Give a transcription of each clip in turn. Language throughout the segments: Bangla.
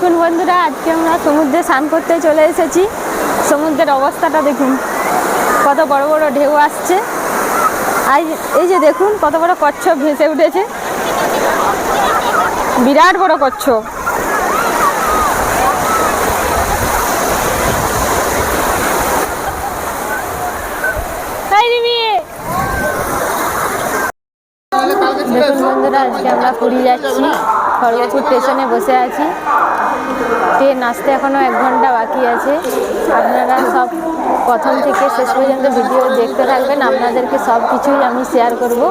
দেখুন বন্ধুরা, আজকে আমরা সমুদ্রে স্নান করতে চলে এসেছি। সমুদ্রের অবস্থাটা দেখুন, কত বড় বড় ঢেউ আসছে। আর এই যে দেখুন কত বড় কচ্ছপ ভেসে উঠেছে, বিরাট বড় কচ্ছপ। দেখুন বন্ধুরা, আজকে আমরা পুরী যাচ্ছি। খড়গপুর স্টেশনে বসে আছি। ট্রেন আসতে এখনও 1 ঘন্টা বাকি আছে। আপনারা সব প্রথম থেকে শেষ পর্যন্ত ভিডিও দেখতে থাকবেন, আপনাদেরকে সব কিছুই আমি শেয়ার করব।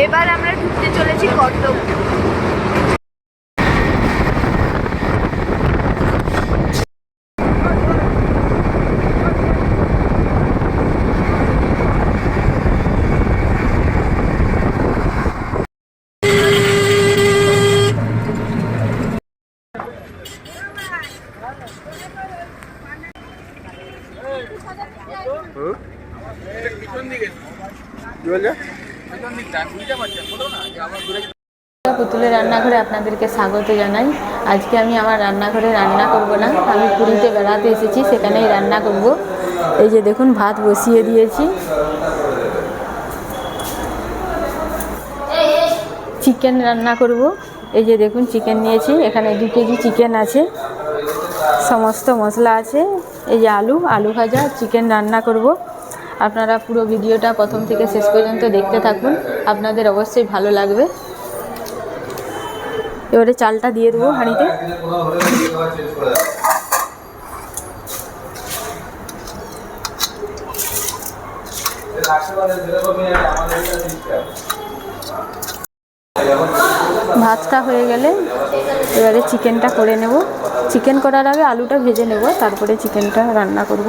এবার আমরা ঢুকতে চলেছি কর্তব্য। পুতুলের রান্নাঘরে আপনাদেরকে স্বাগত জানাই। আজকে আমি আমার রান্নাঘরে রান্না করব না, আমি পুরীতে বেড়াতে এসেছি, সেখানেই রান্না করব। এই যে দেখুন, ভাত বসিয়ে দিয়েছি। চিকেন রান্না করব। এই যে দেখুন, চিকেন নিয়েছি, এখানে 2 কেজি চিকেন আছে, সমস্ত মশলা আছে। এই যে আলু ভাজা, চিকেন রান্না করব। আপনারা পুরো ভিডিওটা প্রথম থেকে শেষ পর্যন্ত দেখতে থাকুন, আপনাদের অবশ্যই ভালো লাগবে। এবারে চালটা দিয়ে দেবো হাঁড়িতে। ভাতটা হয়ে গেলে এবারে চিকেনটা করে নেব। চিকেন করার আগে আলুটা ভেজে নেব, তারপরে চিকেনটা রান্না করব।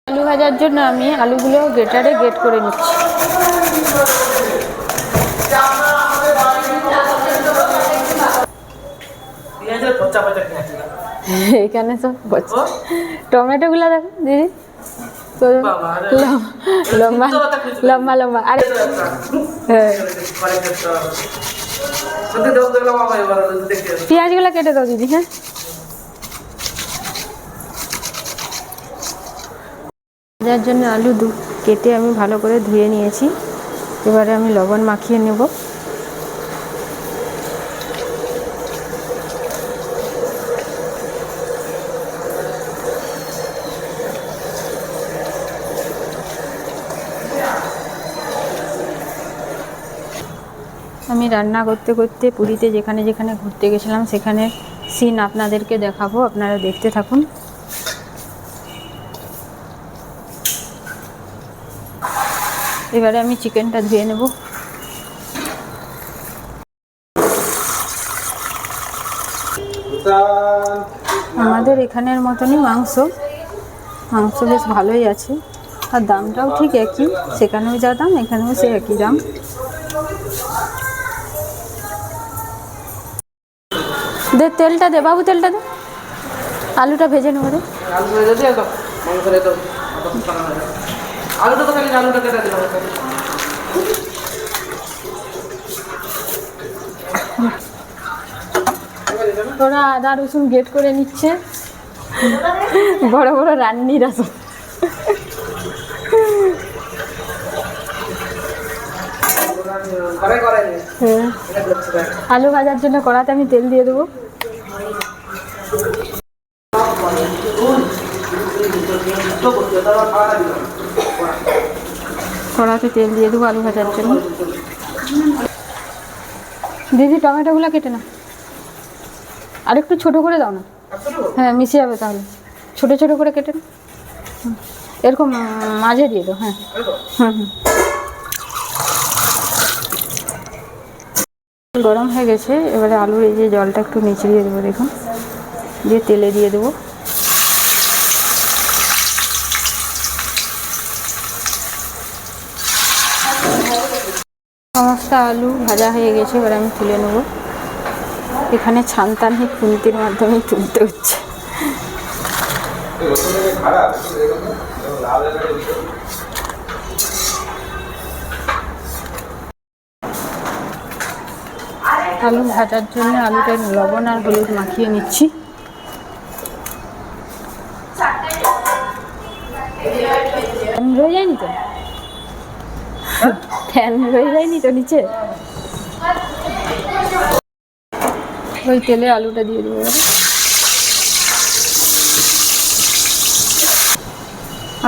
আলু ভাজার জন্য আমি আলুগুলো গ্রেটারে গ্রেট করে নিচ্ছি। এখানে সব টমেটোগুলো দেখো দিদি, লম্বা লম্বা লম্বা। আরে হ্যাঁ, পেঁয়াজগুলো কেটে দাও দিদি। হ্যাঁ, ভাজার জন্য আলু কেটে আমি ভালো করে ধুয়ে নিয়েছি। এবারে আমি লবণ মাখিয়ে নেব। আমি রান্না করতে করতে পুরীতে যেখানে যেখানে ঘুরতে গেছিলাম সেখানে সিন আপনাদেরকে দেখাবো, আপনারা দেখতে থাকুন। এবারে আমি চিকেনটা ধুয়ে নেব। আমাদের এখানের মতনই মাংস বেশ ভালোই আছে, আর দামটাও ঠিক একই। সেখানেও যা দাম, এখানেও সে একই দাম। দে তেলটা দে বাবু, তেলটা দে, আলুটা ভেজে নেবো। রে ওরা আদা রসুন গেট করে নিচ্ছে, বড় বড় রান্নিরা সব। আলু ভাজার জন্য কড়াতে আমি তেল দিয়ে দেবো। কড়াতে তেল দিয়ে দেবো আলু ভাজার জন্য। দিদি টমেটোগুলো কেটে না, আর একটু ছোটো করে দাও না। হ্যাঁ, মিশে যাবে তাহলে। ছোটো ছোটো করে কেটে না। এরকম মাঝে দিয়ে দাও, হ্যাঁ। হুম হুম। গরম হয়ে গেছে, এবারে আলুর এই যে জলটা একটু নিচড়িয়ে দেবো, দেখুন, দিয়ে তেলে দিয়ে দেবো। সমস্ত আলু ভাজা হয়ে গেছে, এবার আমি তুলে নেব। এখানে ছানটা নেই, খুন্তির মাধ্যমে তুলতে হচ্ছে। আলু ভাজার জন্য আলুটা লবণ আর হলুদ মাখিয়ে নিচ্ছি। রয়ে যায়নি তো, ফ্যান রয়ে যায়নি তো নিচে। ওই তেলে আলুটা দিয়ে দেবো।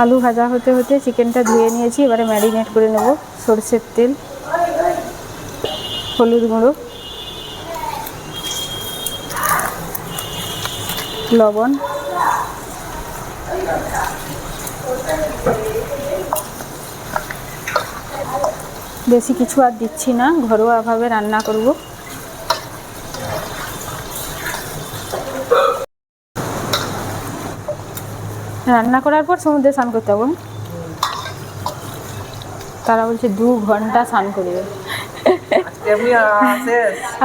আলু ভাজা হতে হতে চিকেনটা ধুয়ে নিয়েছি, এবারে ম্যারিনেট করে নেব। সরষের তেল, হলুদ গুঁড়ো, লবণ, বেশি কিছু আর দিচ্ছি না, ঘরোয়াভাবে রান্না করব। রান্না করার পর সমুদ্রে স্নান করতে হবে। তারা বলছে 2 ঘন্টা স্নান করবে।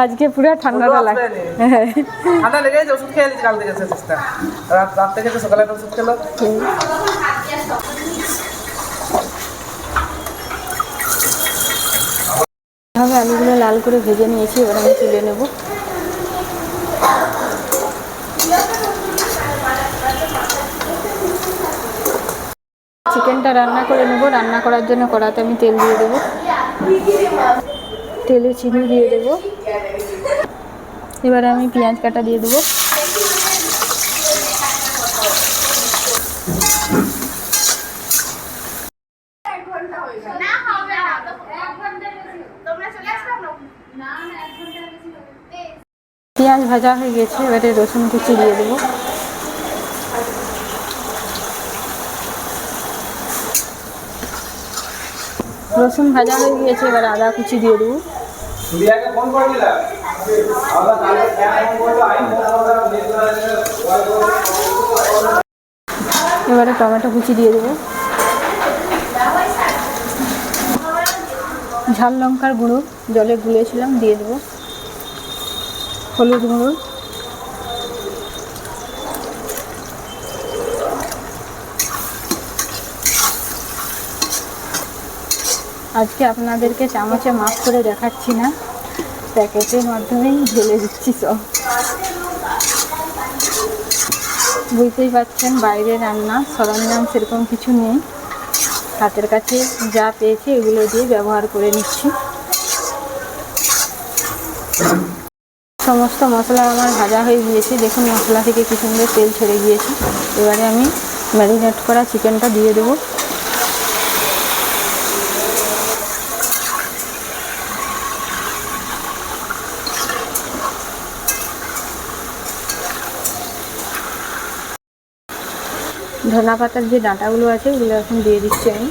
আজকে পুরো ঠান্ডাটা লাগে। ঠান্ডা লেগে গেছে, ওষুধ খেয়ে কাল থেকে রাত থেকে সকালে ওষুধ খেলো। এভাবে আলুগুলো লাল করে ভেজে নিয়েছি, এবার আমি তুলে নেব। চিকেনটা রান্না করে নেব। রান্না করার জন্য কড়াতে আমি তেল দিয়ে দেবো। তেলে চিনি দিয়ে দেবো। এবারে আমি পেঁয়াজ কাটা দিয়ে দেবো। পেঁয়াজ ভাজা হয়ে গেছে, এবারে রসুন কুচি দিয়ে দেবো। রসুন ভাজা হয়ে গিয়েছে, এবার আদা কুচি দিয়ে দেবো। এবারে টমেটো কুচি দিয়ে দেবো। ঝাল লঙ্কার গুঁড়ো জলে গুলিয়েছিলাম, দিয়ে দেবো। হলুদ গুঁড়ো, আজকে আপনাদেরকে চামচে মাপ করে দেখাচ্ছি না, প্যাকেটের মাধ্যমেই ঢেলে দিচ্ছি সব। বুঝতেই পারছেন বাইরে রান্না, সরঞ্জাম সেরকম কিছু নেই, হাতের কাছে যা পেয়েছি এগুলো দিয়ে ব্যবহার করে নিচ্ছি। সমস্ত মশলা আমার ভাজা হয়ে গিয়েছে, দেখুন মশলা থেকে কি সুন্দর তেল ছেড়ে গিয়েছে। এবারে আমি ম্যারিনেট করা চিকেনটা দিয়ে দেবো। ধনা পাতার যে ডাঁটাগুলো আছে ওগুলো এখন দিয়ে দিচ্ছি আমি।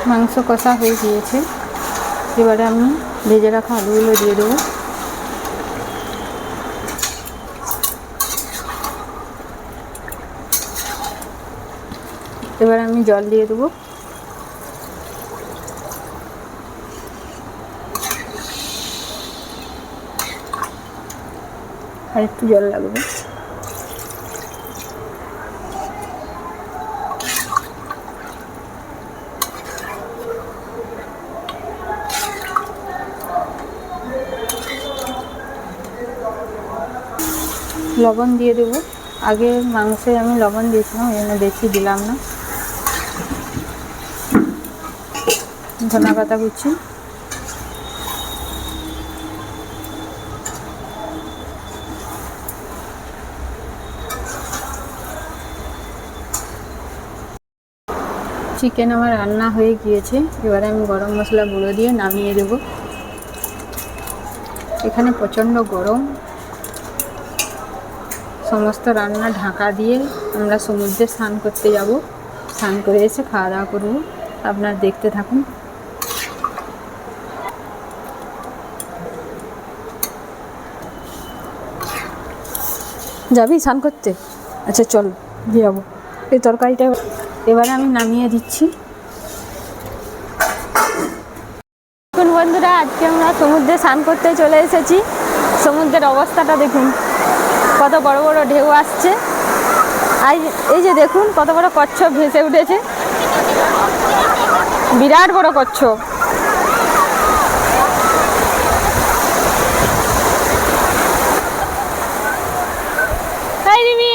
মাংস কষা হয়ে গিয়েছে, এবারে আমি ভেজে রাখা আলুগুলো দিয়ে দেবো। এবার আমি জল দিয়ে দেবো। আর একটু জল লাগবে। লবণ দিয়ে দেবো। আগে মাংসে আমি লবণ দিয়েছিলাম, এই জন্য বেশি দিলাম না। ধনা পাতা কুচি, চিকেন আমার রান্না হয়ে গিয়েছে, এবারে আমি গরম মশলা গুঁড়ো দিয়ে নামিয়ে দেব। এখানে প্রচণ্ড গরম, সমস্ত রান্না ঢাকা দিয়ে আমরা সমুদ্রে স্নান করতে যাব। স্নান করে এসে খাওয়া দাওয়া করবো, আপনারা দেখতে থাকুন। যাবি স্নান করতে? আচ্ছা চল দিয়ে যাবো। এই তরকারিটা এবারে আমি নামিয়ে দিচ্ছি। দেখুন বন্ধুরা, আজকে আমরা সমুদ্রে স্নান করতে চলে এসেছি। সমুদ্রের অবস্থাটা দেখুন, কত বড় বড় ঢেউ আসছে। আর এই যে দেখুন কত বড় কচ্ছপ ভেসে উঠেছে, বিরাট বড় কচ্ছপ। তাই রিমি,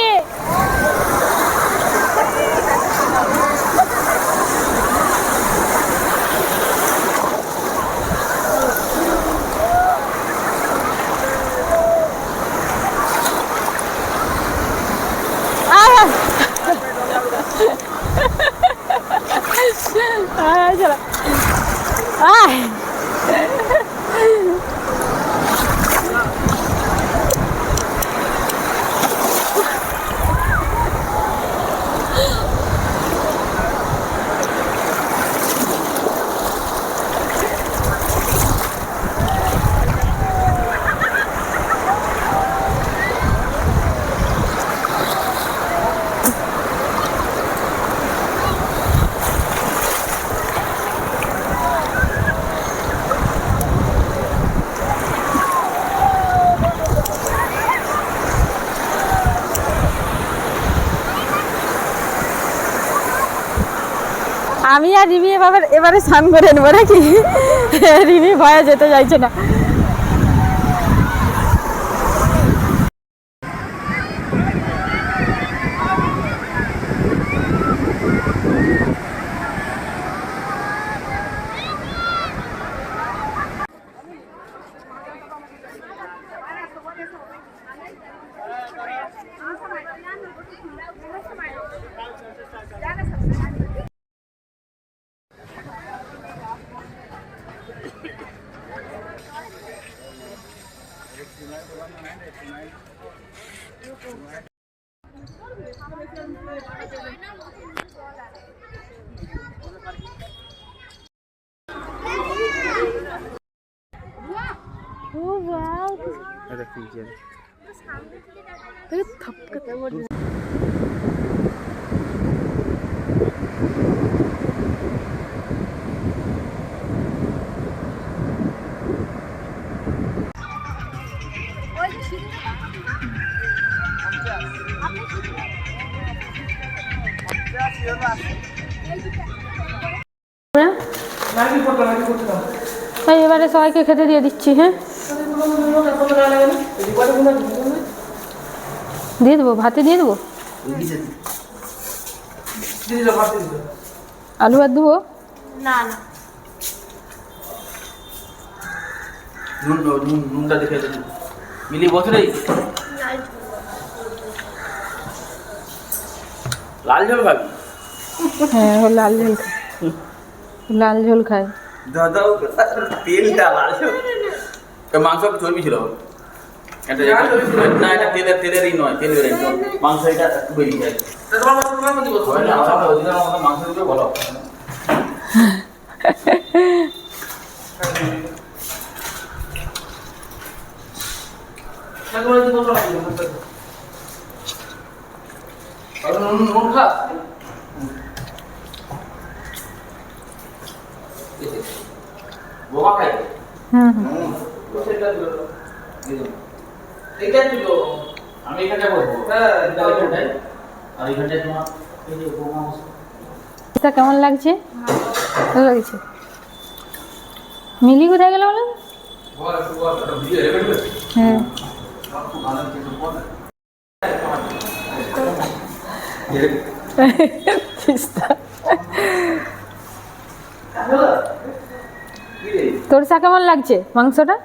চলো আয়। আমি আর রিমি এবারে স্নান করে নেবো নাকি? রিমি ভয়ে যেতে চাইছে না। এবারে সবাইকে খেতে দিয়ে দিচ্ছি। হ্যাঁ দিয়ে দেবো, ভাতে দিয়ে দেবো, আলু আর দেবো না না, নুনটা দেখে মিলি বছরেই লাল ঝোল খাবি? হ্যাঁ ও লাল ঝোল খায়, লাল ঝোল খায়। দাদা তেলটা লাল ঝোল, মাংস চর্বি ছিল না, এটা তেলেরই নয়, তেল বেরোয় মাংস, এটা একটু বেরিয়ে যায়। মাংস দিবে বলো। নুন খা, বোমা খাই। আমি এখানটা বলবো, আর এখানটায় তোমার এটা কেমন লাগছে? ভালো লাগছে। মিলি কোথায় গেল বলো? হ্যাঁ তোর চা কেমন লাগছে মাংসটা?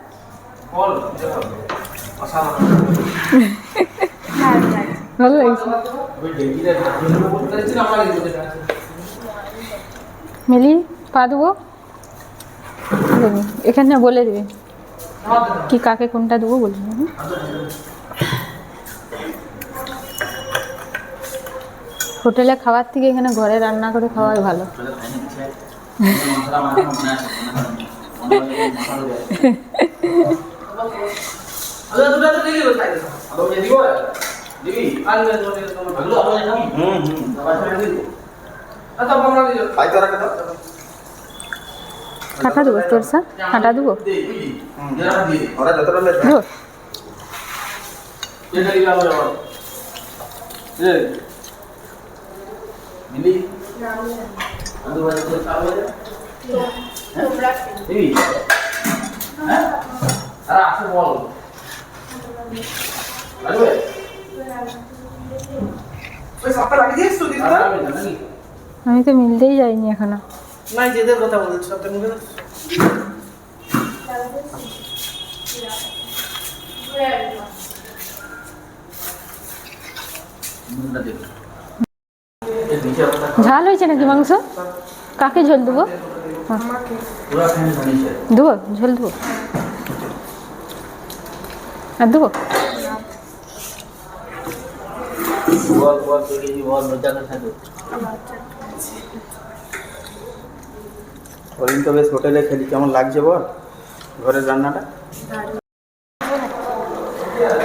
ভালো লাগছে। মিলি পা দেবো, এখানে বলে দেবে কি কাকে কোনটা দেবো বলে দেবে। হোটেলে খাবার থেকে এখানে ঘরে রান্না করে খাওয়াই ভালো। কাটা দেবো তোর সা কাটা দেবো দেবো। আমি তো মিলতেই যাইনি এখনো। না যেদের কথা বলছি সব মুখে ঝাল হয়েছে নাকি মাংস? কাকে ঝোল দেবো? দেবো ঝোল দেবো আর দেবো। ওদিন তো বেশ হোটেলে খেলি, কেমন লাগছে বল ঘরের রান্নাটা?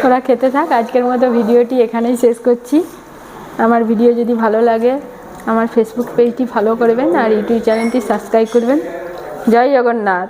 ওরা খেতে থাক, আজকের মতো ভিডিওটি এখানেই শেষ করছি। আমার ভিডিও যদি ভালো লাগে আমার ফেসবুক পেজটি ফলো করবেন আর ইউটিউব চ্যানেলটি সাবস্ক্রাইব করবেন। জয় জগন্নাথ।